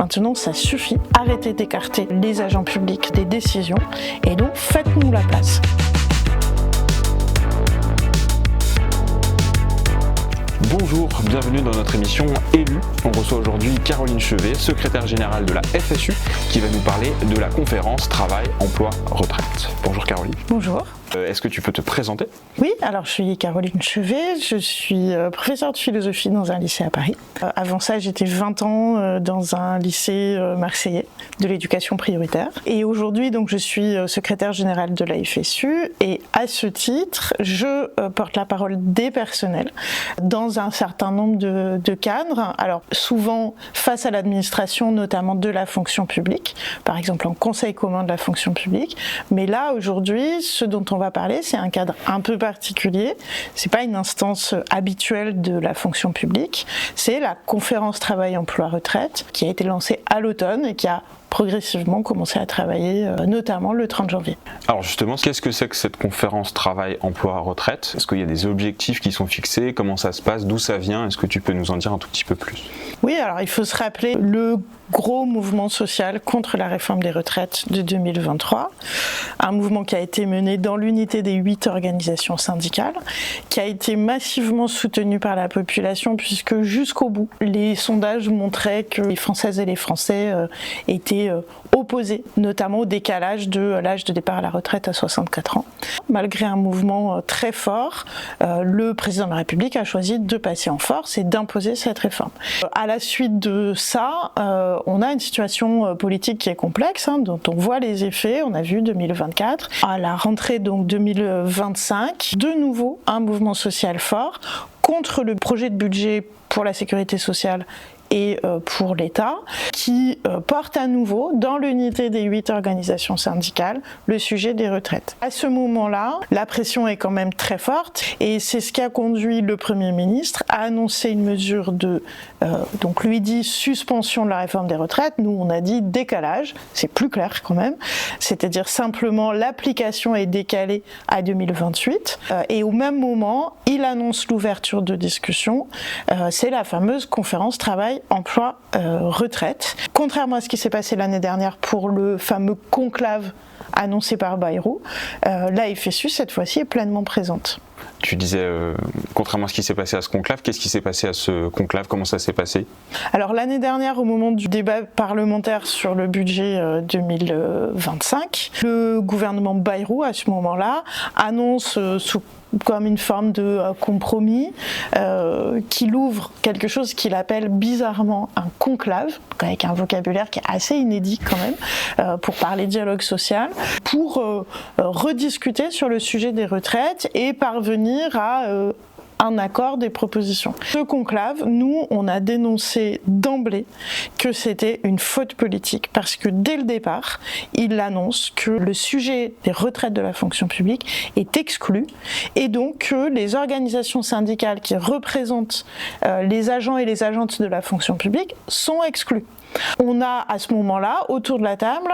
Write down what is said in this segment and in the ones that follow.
Maintenant, ça suffit. Arrêtez d'écarter les agents publics des décisions et donc faites-nous la place. Bonjour, bienvenue dans notre émission Élus. On reçoit aujourd'hui Caroline Chevet, secrétaire générale de la FSU, qui va nous parler de la conférence Travail, Emploi, Retraite. Bonjour Caroline. Bonjour. Est-ce que tu peux te présenter ? Oui, alors je suis Caroline Chevet, je suis professeure de philosophie dans un lycée à Paris. Avant ça, j'étais 20 ans dans un lycée marseillais de l'éducation prioritaire. Et aujourd'hui, donc, je suis secrétaire générale de la FSU et à ce titre, je porte la parole des personnels dans un certain nombre de cadres. Alors souvent face à l'administration, notamment de la fonction publique, par exemple en conseil commun de la fonction publique. Mais là, aujourd'hui, ce dont on va parler, c'est un cadre un peu particulier. C'est pas une instance habituelle de la fonction publique. C'est la conférence Travail-Emploi-Retraite qui a été lancée à l'automne et qui a progressivement commencé à travailler, notamment le 30 janvier. Alors justement, qu'est-ce que c'est que cette conférence Travail, Emploi, Retraite ? Est-ce qu'il y a des objectifs qui sont fixés ? Comment ça se passe ? D'où ça vient ? Est-ce que tu peux nous en dire un tout petit peu plus ? Oui, alors il faut se rappeler le gros mouvement social contre la réforme des retraites de 2023, un mouvement qui a été mené dans l'unité des 8 organisations syndicales, qui a été massivement soutenu par la population puisque jusqu'au bout, les sondages montraient que les Françaises et les Français étaient opposés, notamment au décalage de l'âge de départ à la retraite à 64 ans. Malgré un mouvement très fort, le président de la République a choisi de passer en force et d'imposer cette réforme. À la suite de ça, on a une situation politique qui est complexe, dont on voit les effets. On a vu 2024. À la rentrée donc 2025, de nouveau un mouvement social fort contre le projet de budget pour la sécurité sociale et pour l'État, qui porte à nouveau, dans l'unité des 8 organisations syndicales, le sujet des retraites. À ce moment-là, la pression est quand même très forte, et c'est ce qui a conduit le Premier ministre à annoncer une mesure de, donc lui dit suspension de la réforme des retraites, nous on a dit décalage, c'est plus clair quand même, c'est-à-dire simplement l'application est décalée à 2028, et au même moment, il annonce l'ouverture de discussions, c'est la fameuse conférence Travail, Emploi, Retraite. Contrairement à ce qui s'est passé l'année dernière pour le fameux conclave annoncé par Bayrou, la FSU cette fois-ci est pleinement présente. Tu disais, contrairement à ce qui s'est passé à ce conclave, qu'est-ce qui s'est passé à ce conclave ? Comment ça s'est passé ? Alors l'année dernière, au moment du débat parlementaire sur le budget 2025, le gouvernement Bayrou, à ce moment-là, annonce comme une forme de compromis, qu'il ouvre quelque chose qu'il appelle bizarrement un conclave, avec un vocabulaire qui est assez inédit quand même, pour parler dialogue social, pour rediscuter sur le sujet des retraites et parvenir à un accord des propositions. Ce conclave, nous, on a dénoncé d'emblée que c'était une faute politique parce que dès le départ, il annonce que le sujet des retraites de la fonction publique est exclu et donc que les organisations syndicales qui représentent les agents et les agentes de la fonction publique sont exclus. On a à ce moment-là, autour de la table,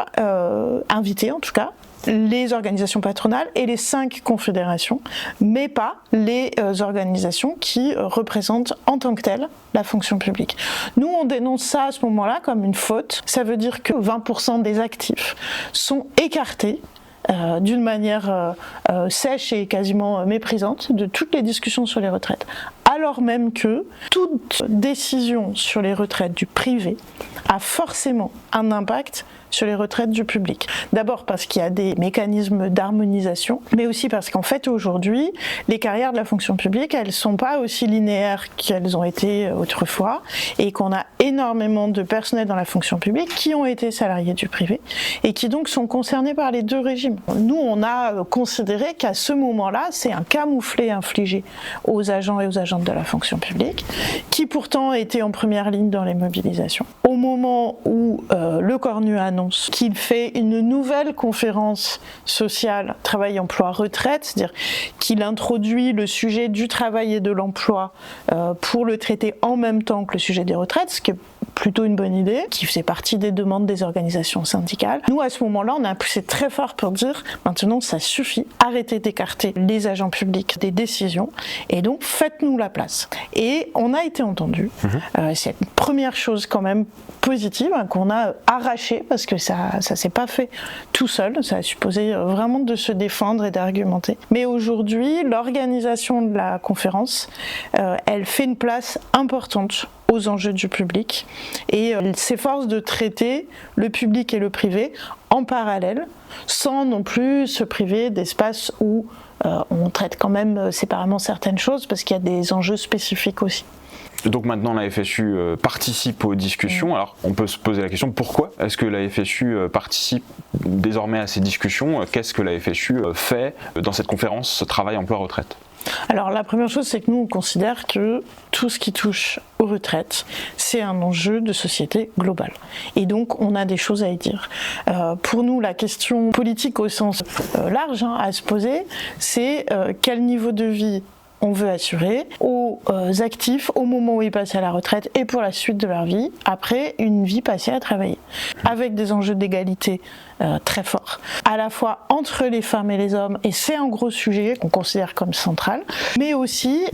invité en tout cas, les organisations patronales et les 5 confédérations, mais pas les organisations qui représentent en tant que telles la fonction publique. Nous, on dénonce ça à ce moment-là comme une faute. Ça veut dire que 20% des actifs sont écartés d'une manière sèche et quasiment méprisante de toutes les discussions sur les retraites. Alors même que toute décision sur les retraites du privé a forcément un impact sur les retraites du public. D'abord parce qu'il y a des mécanismes d'harmonisation, mais aussi parce qu'en fait aujourd'hui, les carrières de la fonction publique, elles ne sont pas aussi linéaires qu'elles ont été autrefois et qu'on a énormément de personnels dans la fonction publique qui ont été salariés du privé et qui donc sont concernés par les 2 régimes. Nous, on a considéré qu'à ce moment-là, c'est un camouflet infligé aux agents et aux agentes de la fonction publique qui pourtant étaient en première ligne dans les mobilisations. Au moment où le Cornu annonce qu'il fait une nouvelle conférence sociale travail-emploi-retraite, c'est-à-dire qu'il introduit le sujet du travail et de l'emploi pour le traiter en même temps que le sujet des retraites, ce qui est plutôt une bonne idée, qui faisait partie des demandes des organisations syndicales. Nous, à ce moment-là, on a poussé très fort pour dire maintenant ça suffit, arrêtez d'écarter les agents publics des décisions et donc faites-nous la place. Et on a été entendu. C'est une première chose quand même positive qu'on a arrachée parce que ça s'est pas fait tout seul, ça a supposé vraiment de se défendre et d'argumenter. Mais aujourd'hui, l'organisation de la conférence, elle fait une place importante aux enjeux du public et elle s'efforce de traiter le public et le privé en parallèle, sans non plus se priver d'espaces où on traite quand même séparément certaines choses parce qu'il y a des enjeux spécifiques aussi. Donc maintenant la FSU participe aux discussions. Alors on peut se poser la question pourquoi est-ce que la FSU participe désormais à ces discussions? Qu'est-ce que la FSU fait dans cette conférence travail emploi retraite? Alors la première chose, c'est que nous on considère que tout ce qui touche aux retraites, c'est un enjeu de société global. Et donc on a des choses à y dire. Pour nous, la question politique au sens large à se poser, c'est quel niveau de vie on veut assurer aux actifs au moment où ils passent à la retraite et pour la suite de leur vie, après une vie passée à travailler. Avec des enjeux d'égalité très forts, à la fois entre les femmes et les hommes, et c'est un gros sujet qu'on considère comme central, mais aussi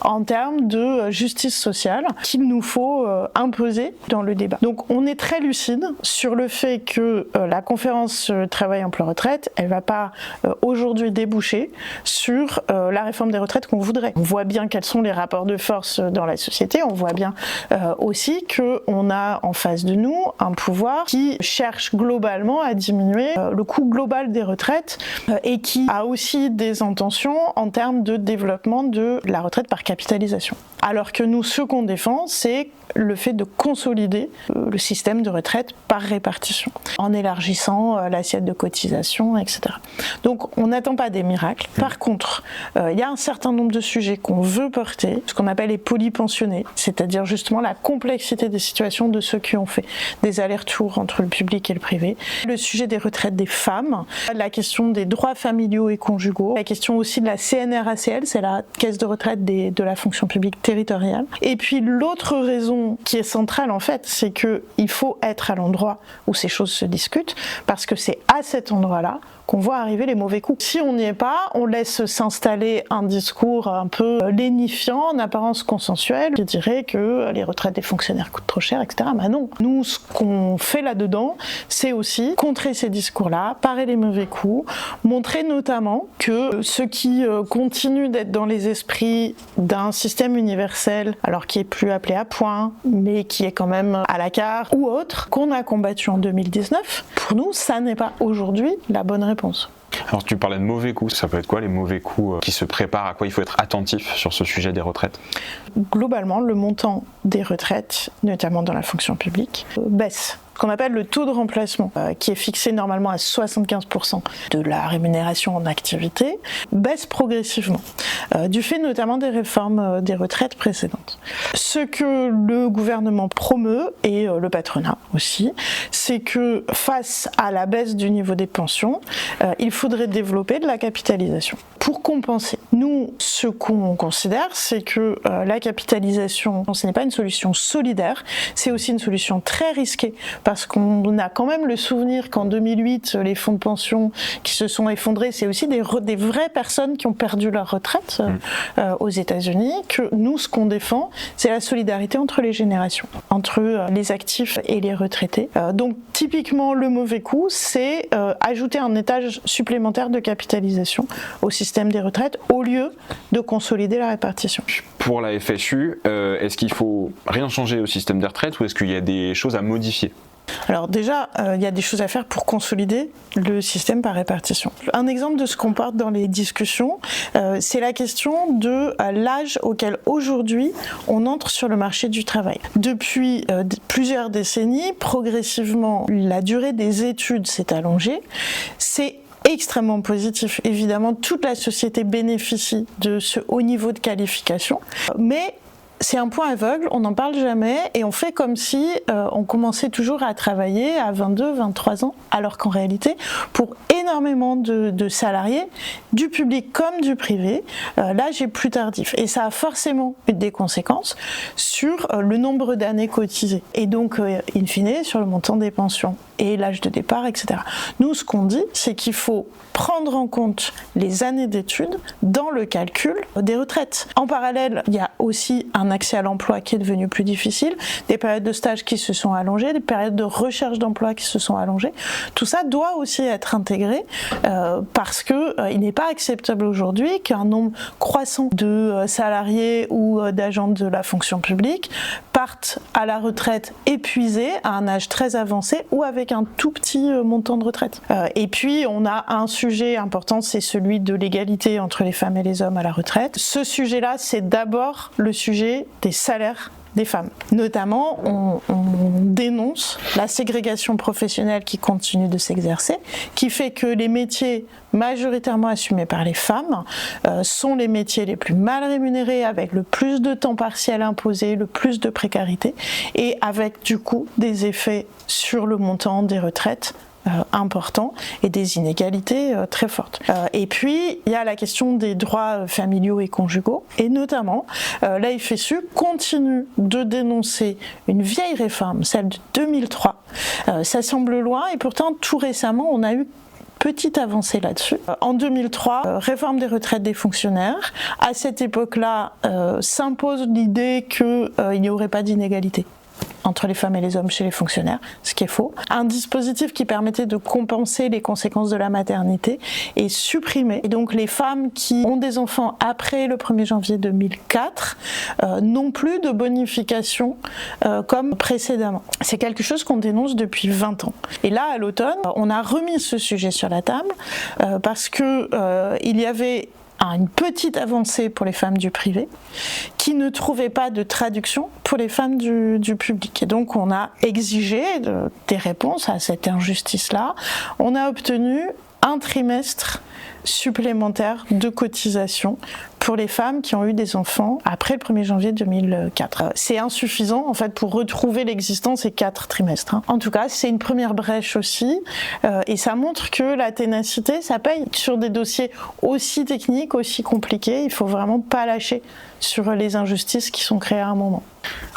en termes de justice sociale qu'il nous faut imposer dans le débat. Donc on est très lucide sur le fait que la conférence travail-emploi-retraite, elle ne va pas aujourd'hui déboucher sur la réforme des retraites qu'on voudrait. On voit bien quels sont les rapports de force dans la société, on voit bien aussi qu'on a en face de nous un pouvoir qui cherche globalement à diminuer le coût global des retraites et qui a aussi des intentions en termes de développement de la retraite par capitalisation. Alors que nous, ce qu'on défend, c'est le fait de consolider le système de retraite par répartition, en élargissant l'assiette de cotisation, etc. Donc on n'attend pas des miracles. Par contre, il y a un certain nombre de sujets qu'on veut porter, ce qu'on appelle les polypensionnés, c'est-à-dire justement la complexité des situations de ceux qui ont fait des allers-retours entre le public et le privé, le sujet des retraites des femmes, la question des droits familiaux et conjugaux, la question aussi de la CNRACL, c'est la caisse de retraite de la fonction publique territoriale. Et puis l'autre raison qui est centrale en fait, c'est qu'il faut être à l'endroit où ces choses se discutent, parce que c'est à cet endroit-là qu'on voit arriver les mauvais coups. Si on n'y est pas, on laisse s'installer un discours un peu lénifiant, en apparence consensuel, qui dirait que les retraites des fonctionnaires coûtent trop cher, etc. Mais non. Nous, ce qu'on fait là-dedans, c'est aussi contrer ces discours-là, parer les mauvais coups, montrer notamment que ce qui continue d'être dans les esprits d'un système universel, alors qui est plus appelé à point, mais qui est quand même à la carte, ou autre, qu'on a combattu en 2019, pour nous, ça n'est pas aujourd'hui la bonne réponse. Alors tu parlais de mauvais coups, ça peut être quoi les mauvais coups qui se préparent, à quoi il faut être attentif sur ce sujet des retraites? Globalement, le montant des retraites, notamment dans la fonction publique, baisse. Ce qu'on appelle le taux de remplacement, qui est fixé normalement à 75% de la rémunération en activité, baisse progressivement, du fait notamment des réformes des retraites précédentes. Ce que le gouvernement promeut, et le patronat aussi, c'est que face à la baisse du niveau des pensions, il faudrait développer de la capitalisation. Pour compenser, nous, ce qu'on considère, c'est que la capitalisation, ce n'est pas une solution solidaire, c'est aussi une solution très risquée, parce qu'on a quand même le souvenir qu'en 2008, les fonds de pension qui se sont effondrés, c'est aussi des vraies personnes qui ont perdu leur retraite aux États-Unis, que nous, ce qu'on défend, c'est la solidarité entre les générations, entre les actifs et les retraités. Donc typiquement, le mauvais coup, c'est ajouter un étage supplémentaire de capitalisation au système des retraites au lieu de consolider la répartition. Pour la FSU, est-ce qu'il faut rien changer au système des retraites ou est-ce qu'il y a des choses à modifier ? Alors déjà, il y a des choses à faire pour consolider le système par répartition. Un exemple de ce qu'on porte dans les discussions, c'est la question de l'âge auquel aujourd'hui on entre sur le marché du travail. Depuis plusieurs décennies, progressivement, la durée des études s'est allongée. C'est extrêmement positif. Évidemment, toute la société bénéficie de ce haut niveau de qualification, mais c'est un point aveugle, on n'en parle jamais et on fait comme si on commençait toujours à travailler à 22, 23 ans, alors qu'en réalité, pour énormément de salariés, du public comme du privé, l'âge est plus tardif. Et ça a forcément des conséquences sur le nombre d'années cotisées et donc, in fine, sur le montant des pensions et l'âge de départ, etc. Nous, ce qu'on dit, c'est qu'il faut prendre en compte les années d'études dans le calcul des retraites. En parallèle, il y a aussi un accès à l'emploi qui est devenu plus difficile, des périodes de stage qui se sont allongées, des périodes de recherche d'emploi qui se sont allongées. Tout ça doit aussi être intégré parce qu'il n'est pas acceptable aujourd'hui qu'un nombre croissant de salariés ou d'agents de la fonction publique partent à la retraite épuisés à un âge très avancé ou avec un tout petit montant de retraite. Et puis on a un sujet important, c'est celui de l'égalité entre les femmes et les hommes à la retraite. Ce sujet-là, c'est d'abord le sujet des salaires des femmes. Notamment, on dénonce la ségrégation professionnelle qui continue de s'exercer, qui fait que les métiers majoritairement assumés par les femmes sont les métiers les plus mal rémunérés, avec le plus de temps partiel imposé, le plus de précarité, et avec du coup des effets sur le montant des retraites importants et des inégalités très fortes. Et puis, il y a la question des droits familiaux et conjugaux, et notamment, la FSU continue de dénoncer une vieille réforme, celle de 2003. Ça semble loin, et pourtant, tout récemment, on a eu petite avancée là-dessus. En 2003, réforme des retraites des fonctionnaires. À cette époque-là, s'impose l'idée qu'il n'y aurait pas d'inégalité entre les femmes et les hommes chez les fonctionnaires, ce qui est faux. Un dispositif qui permettait de compenser les conséquences de la maternité est supprimé. Et donc les femmes qui ont des enfants après le 1er janvier 2004 n'ont plus de bonification comme précédemment. C'est quelque chose qu'on dénonce depuis 20 ans. Et là, à l'automne, on a remis ce sujet sur la table parce que il y avait une petite avancée pour les femmes du privé qui ne trouvait pas de traduction pour les femmes du public. Et donc on a exigé des réponses à cette injustice-là. On a obtenu un trimestre supplémentaire de cotisation pour les femmes qui ont eu des enfants après le 1er janvier 2004. C'est insuffisant en fait pour retrouver l'existence des 4 trimestres. En tout cas, c'est une première brèche aussi et ça montre que la ténacité, ça paye sur des dossiers aussi techniques, aussi compliqués. Il faut vraiment pas lâcher sur les injustices qui sont créées à un moment.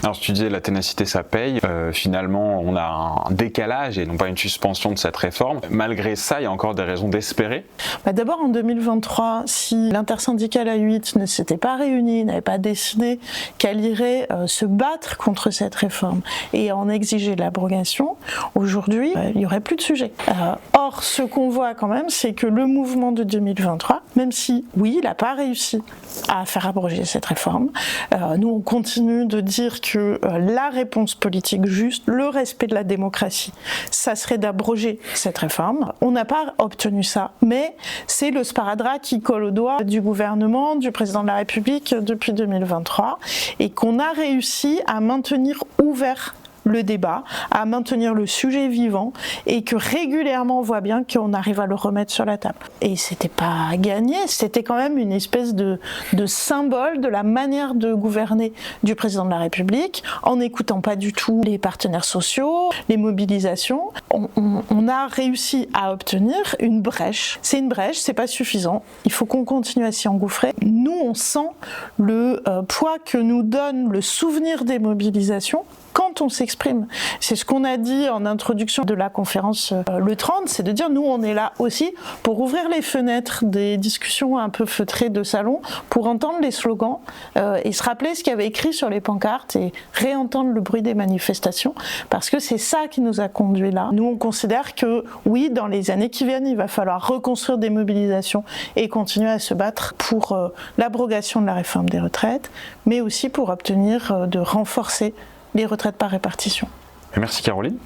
Alors, tu disais la ténacité, ça paye. Finalement, on a un décalage et non pas une suspension de cette réforme. Malgré ça, il y a encore des raisons d'espérer. D'abord, en 2023, si l'intersyndicale A8 ne s'était pas réunie, n'avait pas décidé qu'elle irait se battre contre cette réforme et en exiger l'abrogation, aujourd'hui, il n'y aurait plus de sujet. Or, ce qu'on voit quand même, c'est que le mouvement de 2023, même si, oui, il n'a pas réussi à faire abroger cette réforme, nous, on continue de dire que la réponse politique juste, le respect de la démocratie, ça serait d'abroger cette réforme. On n'a pas obtenu ça, mais c'est le sparadrap qui colle au doigt du gouvernement, du président de la République depuis 2023 et qu'on a réussi à maintenir ouvert le débat, à maintenir le sujet vivant et que régulièrement on voit bien qu'on arrive à le remettre sur la table. Et c'était pas gagné, c'était quand même une espèce de symbole de la manière de gouverner du président de la République en n'écoutant pas du tout les partenaires sociaux, les mobilisations. On a réussi à obtenir une brèche. C'est une brèche, c'est pas suffisant. Il faut qu'on continue à s'y engouffrer. Nous, on sent le poids que nous donne le souvenir des mobilisations quand on s'exprime. C'est ce qu'on a dit en introduction de la conférence le 30, c'est de dire nous on est là aussi pour ouvrir les fenêtres des discussions un peu feutrées de salon, pour entendre les slogans et se rappeler ce qu'il y avait écrit sur les pancartes et réentendre le bruit des manifestations, parce que c'est ça qui nous a conduits là. Nous on considère que oui, dans les années qui viennent, il va falloir reconstruire des mobilisations et continuer à se battre pour l'abrogation de la réforme des retraites, mais aussi pour obtenir de renforcer les retraites par répartition. Merci Caroline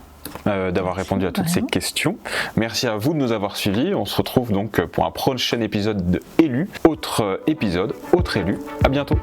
d'avoir répondu à toutes ces questions. Merci à vous de nous avoir suivis. On se retrouve donc pour un prochain épisode de Élu. Autre épisode, autre élu. À bientôt.